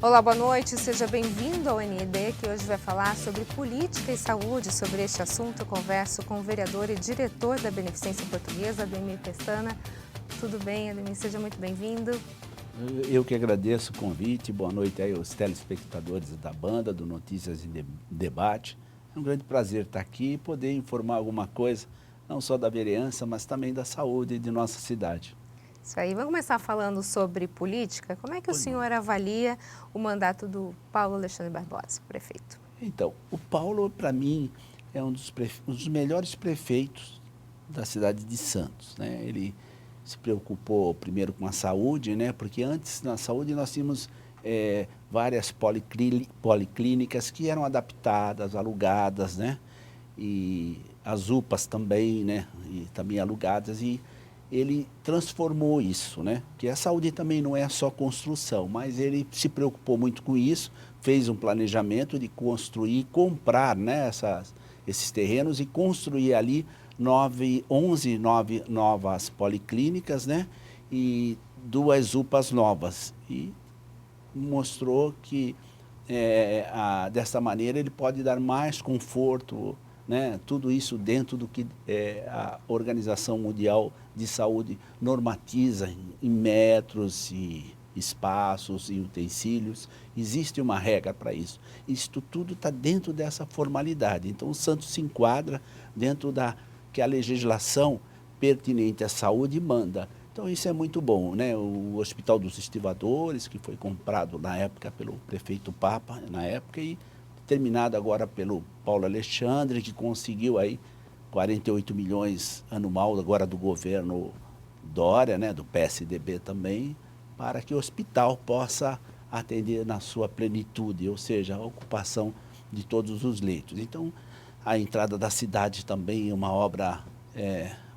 Olá, boa noite, seja bem-vindo ao NED, que hoje vai falar sobre política e saúde. Sobre este assunto, eu converso com o vereador e diretor da Beneficência Portuguesa, Ademir Pestana. Tudo bem, Ademir? Seja muito bem-vindo. Eu que agradeço o convite, boa noite aí aos telespectadores da banda, do Notícias em Debate. É um grande prazer estar aqui e poder informar alguma coisa, não só da vereança, mas também da saúde de nossa cidade. Isso aí, vamos começar falando sobre política. Como é que o Pois não. senhor avalia o mandato do Paulo Alexandre Barbosa, prefeito? Então, o Paulo, para mim, é um dos melhores prefeitos da cidade de Santos, né? Ele se preocupou primeiro com a saúde, né? Porque antes, na saúde, nós tínhamos várias policlínicas que eram adaptadas, alugadas, né? E as UPAs também, né? E também alugadas, e ele transformou isso, né? Que a saúde também não é só construção, mas ele se preocupou muito com isso, fez um planejamento de construir, comprar, né, esses terrenos e construir ali 11 novas policlínicas, né? E 2 UPAs novas. E mostrou que dessa maneira ele pode dar mais conforto, né? Tudo isso dentro do que a Organização Mundial de Saúde normatiza em metros e espaços e utensílios. Existe uma regra para isso. Isto tudo está dentro dessa formalidade. Então o Santos se enquadra dentro da que a legislação pertinente à saúde manda. Então isso é muito bom, né? O Hospital dos Estivadores, que foi comprado na época pelo prefeito Papa, na época, e terminado agora pelo Paulo Alexandre, que conseguiu aí 48 milhões anual agora do governo Dória, né, do PSDB também, para que o hospital possa atender na sua plenitude, ou seja, a ocupação de todos os leitos. Então, a entrada da cidade também é uma obra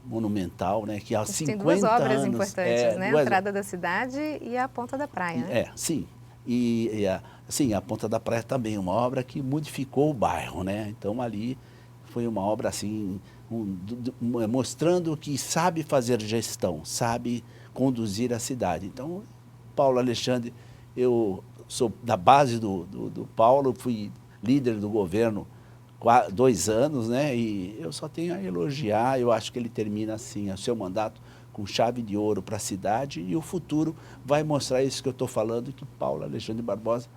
monumental, né, que há Você tem duas obras anos... importantes, né? A entrada da cidade e a ponta da praia, né? Sim. Sim, a Ponta da Praia também, uma obra que modificou o bairro, né? Então, ali foi uma obra assim, mostrando que sabe fazer gestão, sabe conduzir a cidade. Então, Paulo Alexandre, eu sou da base do Paulo, fui líder do governo 2 anos, né? E eu só tenho a elogiar. Eu acho que ele termina assim o seu mandato com chave de ouro para a cidade, e o futuro vai mostrar isso que eu estou falando, que Paulo Alexandre Barbosa,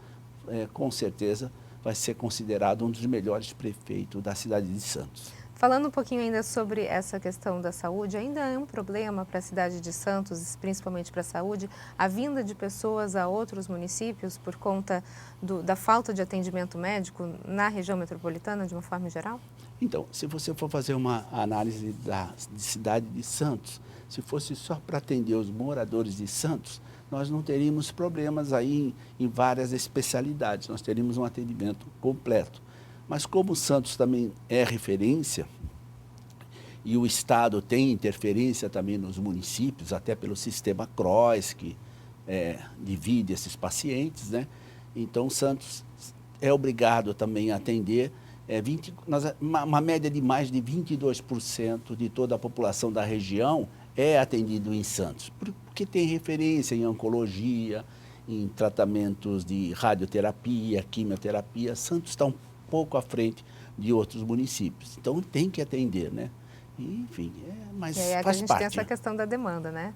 com certeza, vai ser considerado um dos melhores prefeitos da cidade de Santos. Falando um pouquinho ainda sobre essa questão da saúde, ainda é um problema para a cidade de Santos, principalmente para a saúde, a vinda de pessoas a outros municípios por conta da falta de atendimento médico na região metropolitana, de uma forma geral? Então, se você for fazer uma análise da cidade de Santos, se fosse só para atender os moradores de Santos, nós não teríamos problemas aí em várias especialidades, nós teríamos um atendimento completo. Mas como Santos também é referência, e o Estado tem interferência também nos municípios, até pelo sistema CROSS, que divide esses pacientes, né? Então, Santos é obrigado também a atender uma média de mais de 22% de toda a população da região é atendido em Santos, porque tem referência em oncologia, em tratamentos de radioterapia, quimioterapia. Santos está um pouco à frente de outros municípios, então tem que atender, né? E, enfim, mas E aí faz a gente parte. tem essa questão da demanda, né?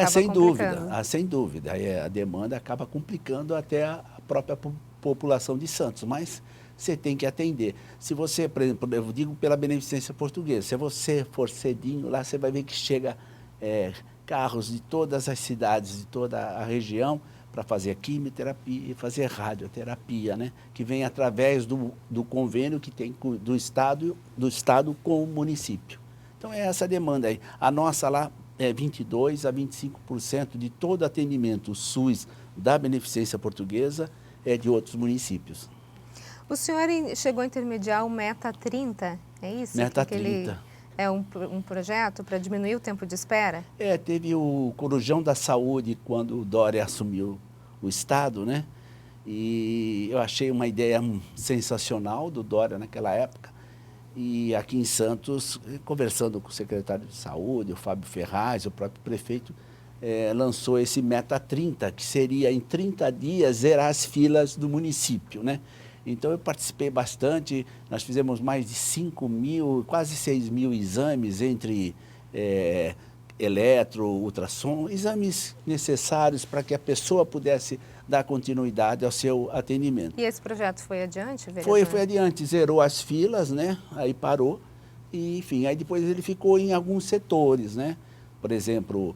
Sem dúvida, sem dúvida. A demanda acaba complicando até a própria população de Santos, mas você tem que atender. Se você, por exemplo, eu digo pela Beneficência Portuguesa, se você for cedinho lá, você vai ver que chega carros de todas as cidades, de toda a região, para fazer a quimioterapia e fazer radioterapia, né? Que vem através do convênio que tem do Estado com o município. Então é essa demanda aí. A nossa lá é 22% a 25% de todo atendimento SUS da Beneficência Portuguesa é de outros municípios. O senhor chegou a intermediar o Meta 30, é isso? Meta Porque 30. ele é um projeto para diminuir o tempo de espera? Teve o Corujão da Saúde quando o Dória assumiu o Estado, né? E eu achei uma ideia sensacional do Dória naquela época. E aqui em Santos, conversando com o secretário de Saúde, o Fábio Ferraz, o próprio prefeito, lançou esse Meta 30, que seria em 30 dias zerar as filas do município, né? Então eu participei bastante, nós fizemos mais de 5.000, quase 6.000 exames entre eletro, ultrassom, exames necessários para que a pessoa pudesse dar continuidade ao seu atendimento. E esse projeto foi adiante, vereador? Foi adiante, zerou as filas, né? Aí parou, e enfim, aí depois ele ficou em alguns setores, né? Por exemplo,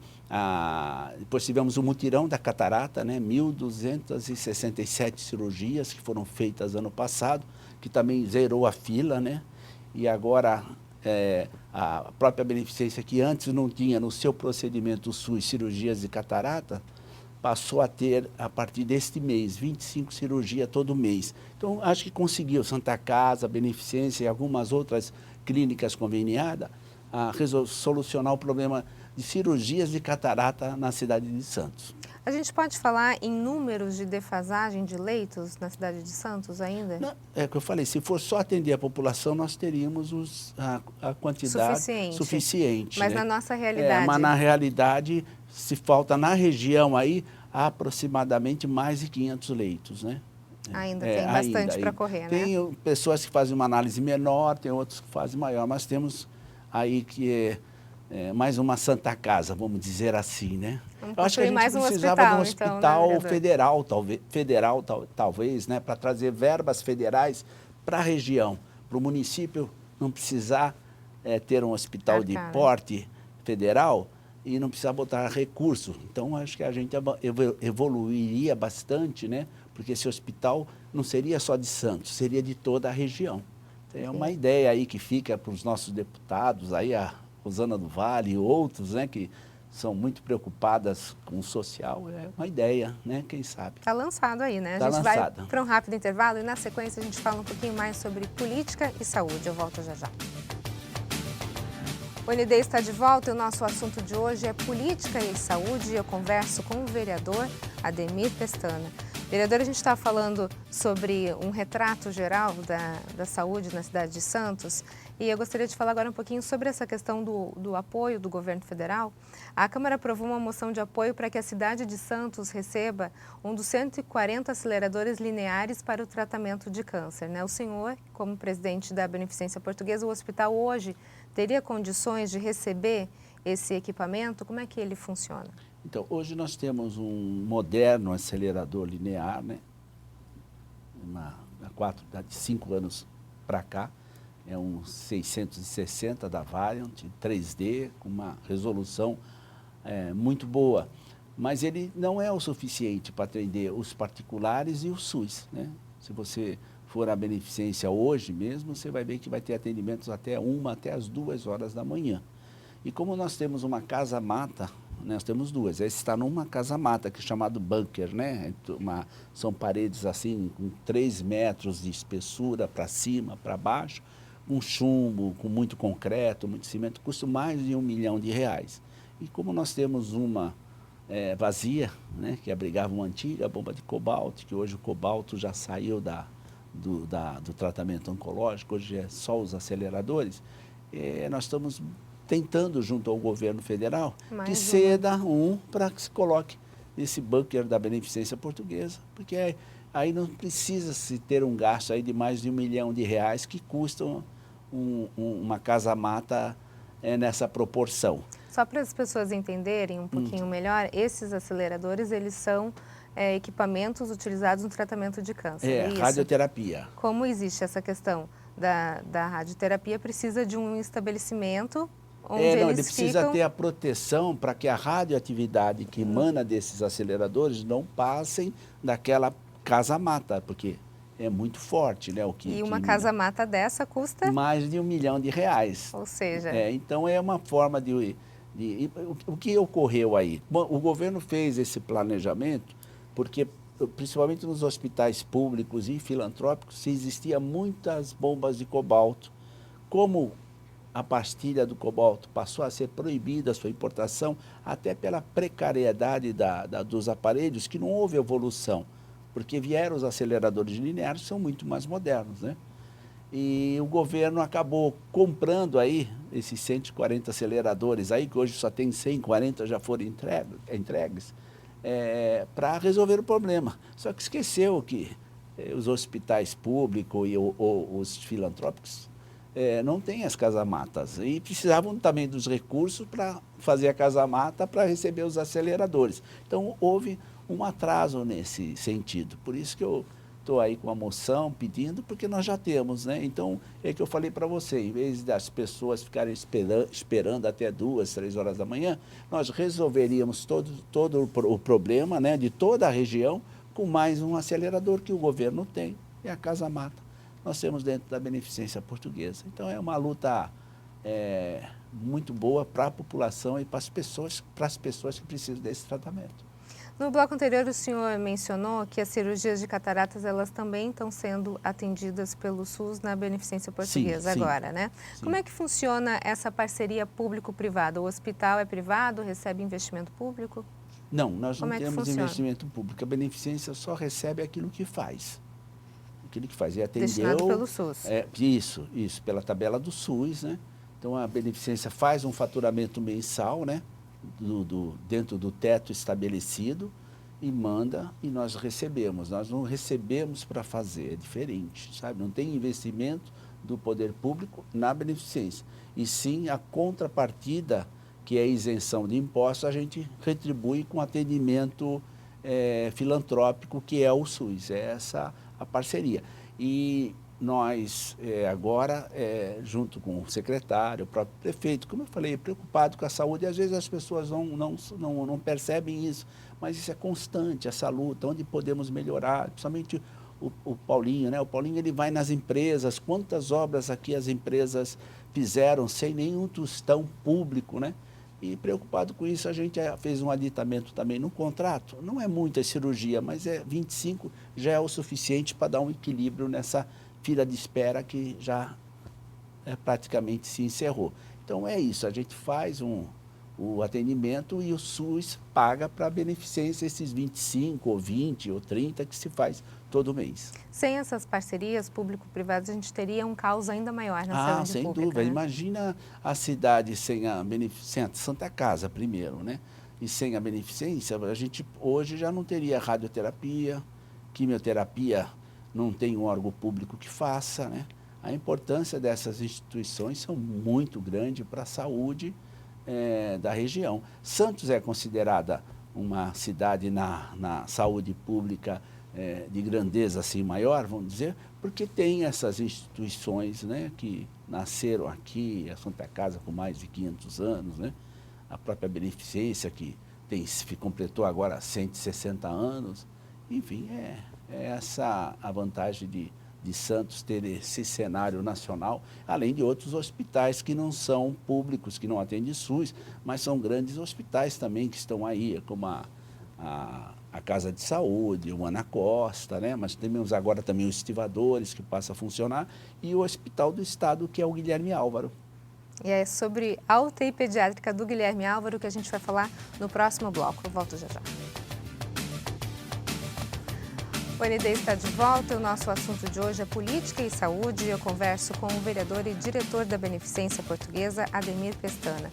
depois tivemos o mutirão da catarata, né? 1.267 cirurgias que foram feitas ano passado, que também zerou a fila, né? E agora a própria beneficência que antes não tinha no seu procedimento o SUS cirurgias de catarata, passou a ter, a partir deste mês, 25 cirurgias todo mês. Então, acho que conseguiu, Santa Casa, Beneficência e algumas outras clínicas conveniadas, solucionar o problema de cirurgias de catarata na cidade de Santos. A gente pode falar em números de defasagem de leitos na cidade de Santos ainda? Não, é o que eu falei, se for só atender a população, nós teríamos a quantidade suficiente. Mas né? na nossa realidade? Mas na realidade, se falta na região aí, aproximadamente mais de 500 leitos, né? Ainda tem bastante para correr, né? Tem pessoas que fazem uma análise menor, tem outros que fazem maior, mas temos aí que mais uma Santa Casa, vamos dizer assim, né? Eu acho que a gente precisava de um hospital então, né, federal, talvez, né, para trazer verbas federais para a região, para o município não precisar ter um hospital de porte federal e não precisar botar recurso. Então, acho que a gente evoluiria bastante, né? Porque esse hospital não seria só de Santos, seria de toda a região. Então, é uma ideia aí que fica para os nossos deputados, aí a Rosana do Vale e outros, né, que são muito preocupadas com o social, é uma ideia, né, quem sabe. Está lançado aí, né? Tá a gente lançado. Vai para um rápido intervalo e na sequência a gente fala um pouquinho mais sobre política e saúde. Eu volto já já. O ND está de volta e o nosso assunto de hoje é política e saúde. Eu converso com o vereador Ademir Pestana. Vereador, a gente está falando sobre um retrato geral da saúde na cidade de Santos e eu gostaria de falar agora um pouquinho sobre essa questão do apoio do governo federal. A Câmara aprovou uma moção de apoio para que a cidade de Santos receba um dos 140 aceleradores lineares para o tratamento de câncer, né? O senhor, como presidente da Beneficência Portuguesa, o hospital hoje teria condições de receber esse equipamento? Como é que ele funciona? Então, hoje nós temos um moderno acelerador linear, né? De 5 anos para cá, é um 660 da Variant, 3D, com uma resolução muito boa. Mas ele não é o suficiente para atender os particulares e o SUS, né? Se você for à Beneficência hoje mesmo, você vai ver que vai ter atendimentos até as 2 horas da manhã. E como nós temos uma casa-mata, nós temos duas, esse está numa casa-mata, que é chamado bunker, né? São paredes assim, com 3 metros de espessura para cima, para baixo, com chumbo, com muito concreto, muito cimento, custa mais de R$1 milhão. E como nós temos uma vazia, né? Que abrigava uma antiga bomba de cobalto, que hoje o cobalto já saiu do tratamento oncológico, hoje é só os aceleradores, nós estamos tentando, junto ao governo federal, que ceda para que se coloque nesse bunker da Beneficência Portuguesa, porque aí não precisa se ter um gasto aí de mais de R$1 milhão, que custa uma casa-mata nessa proporção. Só para as pessoas entenderem um pouquinho melhor, esses aceleradores, eles são equipamentos utilizados no tratamento de câncer. Radioterapia. Como existe essa questão da radioterapia, precisa de um estabelecimento onde ele precisa ficam... ter a proteção para que a radioatividade que emana desses aceleradores não passem daquela casa-mata, porque é muito forte, né? E uma casa-mata dessa custa? Mais de R$1 milhão. Ou seja... Então é uma forma o que ocorreu aí? Bom, o governo fez esse planejamento porque, principalmente nos hospitais públicos e filantrópicos, existiam muitas bombas de cobalto. Como a pastilha do cobalto passou a ser proibida a sua importação, até pela precariedade dos aparelhos, que não houve evolução, porque vieram os aceleradores lineares, que são muito mais modernos, né? E o governo acabou comprando aí esses 140 aceleradores aí, que hoje só tem 140 já foram entregues, para resolver o problema. Só que esqueceu que os hospitais públicos e os filantrópicos não têm as casamatas e precisavam também dos recursos para fazer a casamata para receber os aceleradores. Então, houve um atraso nesse sentido. Por isso que eu estou aí com a moção pedindo, porque nós já temos, né? Então, é que eu falei para você, em vez das pessoas ficarem esperando até 2, 3 horas da manhã, nós resolveríamos todo o problema, né, de toda a região com mais um acelerador que o governo tem, é a Casa Mata. Nós temos dentro da Beneficência Portuguesa. Então, é uma luta muito boa para a população e para as pessoas que precisam desse tratamento. No bloco anterior, o senhor mencionou que as cirurgias de cataratas, elas também estão sendo atendidas pelo SUS na Beneficência Portuguesa agora, né? Sim. Como é que funciona essa parceria público-privada? O hospital é privado, recebe investimento público? Não, nós não temos investimento público. A Beneficência só recebe aquilo que faz. Aquilo que faz. E atendeu... Destinado pelo SUS. Isso, pela tabela do SUS, né? Então, a Beneficência faz um faturamento mensal, né? Dentro do teto estabelecido e manda e nós recebemos. Nós não recebemos para fazer, é diferente, sabe? Não tem investimento do poder público na Beneficência. E sim a contrapartida, que é a isenção de impostos, a gente retribui com atendimento filantrópico, que é o SUS. É essa a parceria. E nós, agora, junto com o secretário, o próprio prefeito, como eu falei, preocupado com a saúde, às vezes as pessoas não percebem isso, mas isso é constante, essa luta, onde podemos melhorar, principalmente o Paulinho, né? O Paulinho, ele vai nas empresas, quantas obras aqui as empresas fizeram sem nenhum tostão público, né? E preocupado com isso, a gente fez um aditamento também no contrato. Não é muita cirurgia, mas 25 já é o suficiente para dar um equilíbrio nessa fila de espera que já praticamente se encerrou. Então é isso, a gente faz o atendimento e o SUS paga para a Beneficência esses 25 ou 20 ou 30 que se faz todo mês. Sem essas parcerias público-privadas, a gente teria um caos ainda maior na saúde sem pública. Dúvida. Né? Imagina a cidade sem a Beneficência, Santa Casa primeiro, né? E sem a Beneficência, a gente hoje já não teria radioterapia, quimioterapia, não tem um órgão público que faça, né? A importância dessas instituições são muito grande para a saúde da região. Santos é considerada uma cidade na saúde pública de grandeza assim maior, vamos dizer, porque tem essas instituições, né, que nasceram aqui, a Santa Casa com mais de 500 anos, né? A própria Beneficência que completou agora 160 anos, enfim, essa a vantagem de Santos ter esse cenário nacional, além de outros hospitais que não são públicos, que não atendem SUS, mas são grandes hospitais também que estão aí, como a Casa de Saúde, o Ana Costa, né? Mas temos agora também os estivadores que passam a funcionar e o Hospital do Estado, que é o Guilherme Álvaro. E é sobre a UTI pediátrica do Guilherme Álvaro que a gente vai falar no próximo bloco. Eu volto já já. O ND está de volta e o nosso assunto de hoje é política e saúde. Eu converso com o vereador e diretor da Beneficência Portuguesa, Ademir Pestana.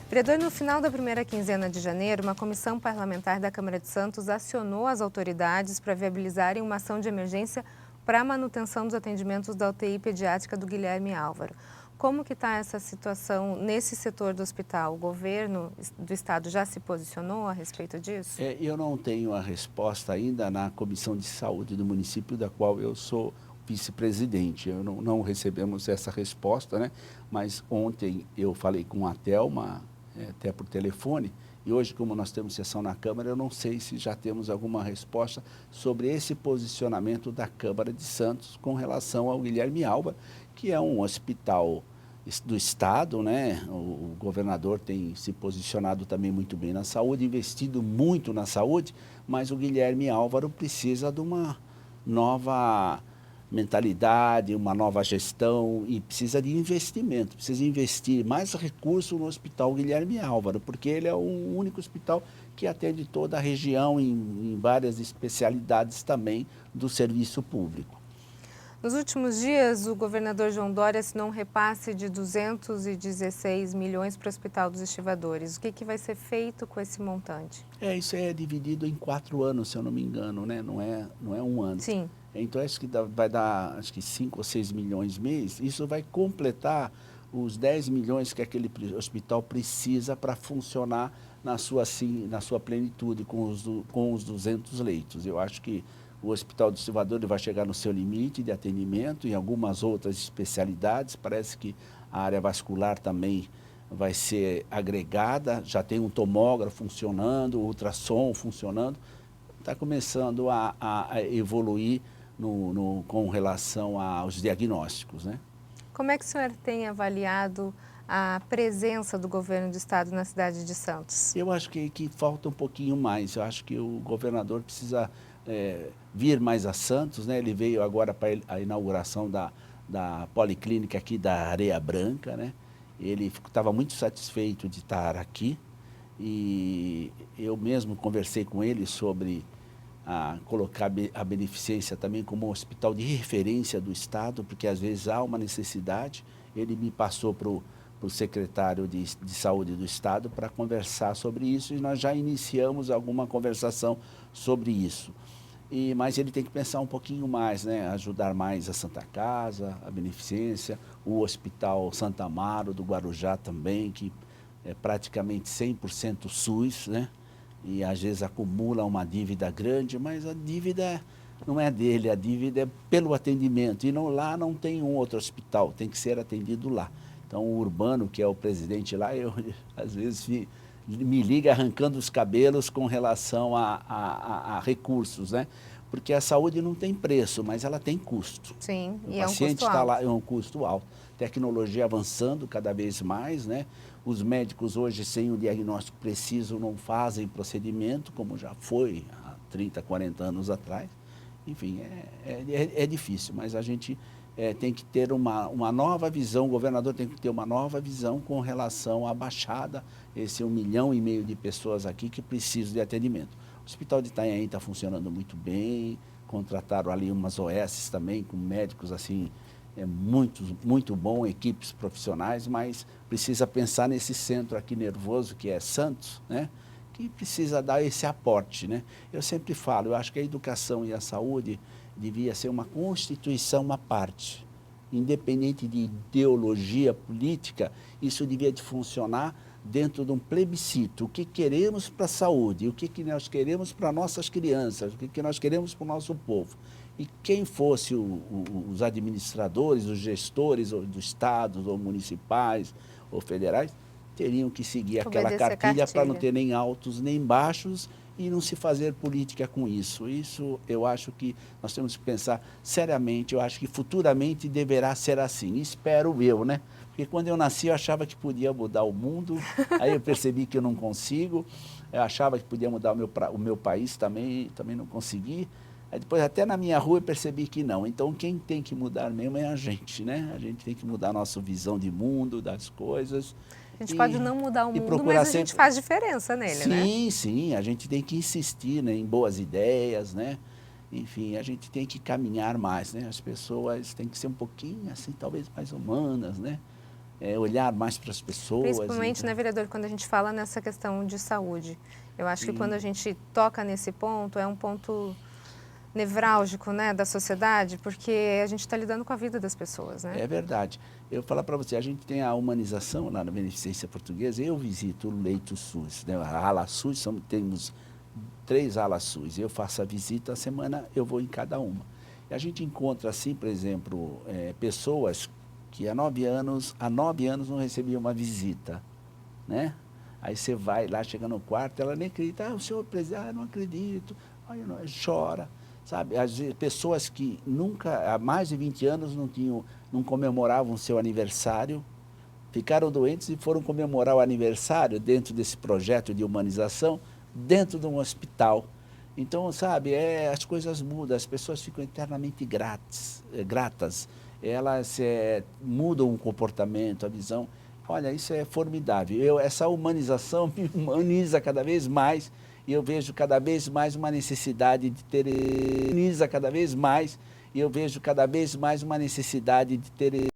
Vereador, no final da primeira quinzena de janeiro, uma comissão parlamentar da Câmara de Santos acionou as autoridades para viabilizarem uma ação de emergência para a manutenção dos atendimentos da UTI pediátrica do Guilherme Álvaro. Como que está essa situação nesse setor do hospital? O governo do estado já se posicionou a respeito disso? Eu não tenho a resposta ainda na Comissão de Saúde do município, da qual eu sou vice-presidente. Não recebemos essa resposta, né? Mas ontem eu falei com a Thelma, até por telefone, e hoje, como nós temos sessão na Câmara, eu não sei se já temos alguma resposta sobre esse posicionamento da Câmara de Santos com relação ao Guilherme Álvaro, que é um hospital do Estado, né? O governador tem se posicionado também muito bem na saúde, investido muito na saúde, mas o Guilherme Álvaro precisa de uma nova mentalidade, uma nova gestão e precisa de investimento, precisa investir mais recursos no Hospital Guilherme Álvaro, porque ele é o único hospital que atende toda a região em várias especialidades também do serviço público. Nos últimos dias, o governador João Dória assinou um repasse de 216 milhões para o Hospital dos Estivadores. O que vai ser feito com esse montante? Isso é dividido em 4 anos, se eu não me engano, né? Não é um ano. Sim. Então, acho que vai dar, acho que 5 ou 6 milhões mês. Isso vai completar os 10 milhões que aquele hospital precisa para funcionar na sua plenitude, com os 200 leitos. Eu acho que o Hospital do Estivador vai chegar no seu limite de atendimento, em algumas outras especialidades. Parece que a área vascular também vai ser agregada, já tem um tomógrafo funcionando, ultrassom funcionando. Está começando a evoluir com relação aos diagnósticos, né? Como é que o senhor tem avaliado a presença do governo do estado na cidade de Santos? Eu acho que falta um pouquinho mais. Eu acho que o governador precisa vir mais a Santos, né? Ele veio agora para a inauguração da policlínica aqui da Areia Branca, né? Ele estava muito satisfeito de estar aqui e eu mesmo conversei com ele sobre colocar a beneficência também como um hospital de referência do Estado, porque às vezes há uma necessidade. Ele me passou para o secretário de Saúde do Estado para conversar sobre isso e nós já iniciamos alguma conversação sobre isso. Mas ele tem que pensar um pouquinho mais, né? Ajudar mais a Santa Casa, a beneficência, o Hospital Santa Amaro do Guarujá também, que é praticamente 100% SUS, né? E às vezes acumula uma dívida grande, mas a dívida não é dele, a dívida é pelo atendimento. E lá não tem um outro hospital, tem que ser atendido lá. Então o Urbano, que é o presidente lá, eu às vezes me liga arrancando os cabelos com relação a recursos, né? Porque a saúde não tem preço, mas ela tem custo. Sim, O e é um paciente custo está alto. lá, é um custo alto. Tecnologia avançando cada vez mais, né? Os médicos hoje, sem o diagnóstico preciso, não fazem procedimento, como já foi há 30, 40 anos atrás. Enfim, é difícil, mas a gente tem que ter uma nova visão, o governador tem que ter uma nova visão com relação à Baixada, esse 1,5 milhão de pessoas aqui que precisam de atendimento. O Hospital de Itanhaém está funcionando muito bem, contrataram ali umas OS também, com médicos assim, muito bom, equipes profissionais, mas precisa pensar nesse centro aqui nervoso, que é Santos, né? Que precisa dar esse aporte, né? Eu sempre falo, eu acho que a educação e a saúde devia ser uma constituição à parte. Independente de ideologia política, isso devia de funcionar dentro de um plebiscito. O que queremos para a saúde, o que nós queremos para nossas crianças, o que nós queremos para o nosso povo. E quem fosse os administradores, os gestores do Estado, ou municipais, ou federais, teriam que seguir aquela cartilha para não ter nem altos nem baixos e não se fazer política com isso. Isso eu acho que nós temos que pensar seriamente, eu acho que futuramente deverá ser assim, espero eu, né? Porque quando eu nasci eu achava que podia mudar o mundo, aí eu percebi que eu não consigo, eu achava que podia mudar o meu país também não consegui. Aí depois até na minha rua eu percebi que não. Então quem tem que mudar mesmo é a gente, né? A gente tem que mudar a nossa visão de mundo, das coisas. A gente pode não mudar o mundo, mas a gente faz diferença nele, né? Sim, a gente tem que insistir, né, em boas ideias, né? Enfim, a gente tem que caminhar mais, né? As pessoas têm que ser um pouquinho, assim, talvez mais humanas, né? Olhar mais para as pessoas. Principalmente, né, vereador, quando a gente fala nessa questão de saúde. Eu acho que quando a gente toca nesse ponto, é um ponto nevrálgico, né, da sociedade, porque a gente está lidando com a vida das pessoas, né? É verdade. Eu vou falar para você, a gente tem a humanização lá na Beneficência Portuguesa, eu visito o leito SUS, né? A ala SUS, temos 3 alas SUS, eu faço a visita, a semana eu vou em cada uma. E a gente encontra assim, por exemplo, pessoas que há 9 anos não recebiam uma visita, né? Aí você vai lá, chega no quarto, ela nem acredita, o senhor presidente, não acredito, chora. Sabe, as pessoas que nunca, há mais de 20 anos, não comemoravam o seu aniversário, ficaram doentes e foram comemorar o aniversário dentro desse projeto de humanização, dentro de um hospital. Então, sabe, as coisas mudam, as pessoas ficam eternamente gratas, elas mudam o comportamento, a visão. Olha, isso é formidável. Essa humanização me humaniza cada vez mais. E eu vejo cada vez mais uma necessidade de ter, cada vez mais e eu vejo cada vez mais uma necessidade de ter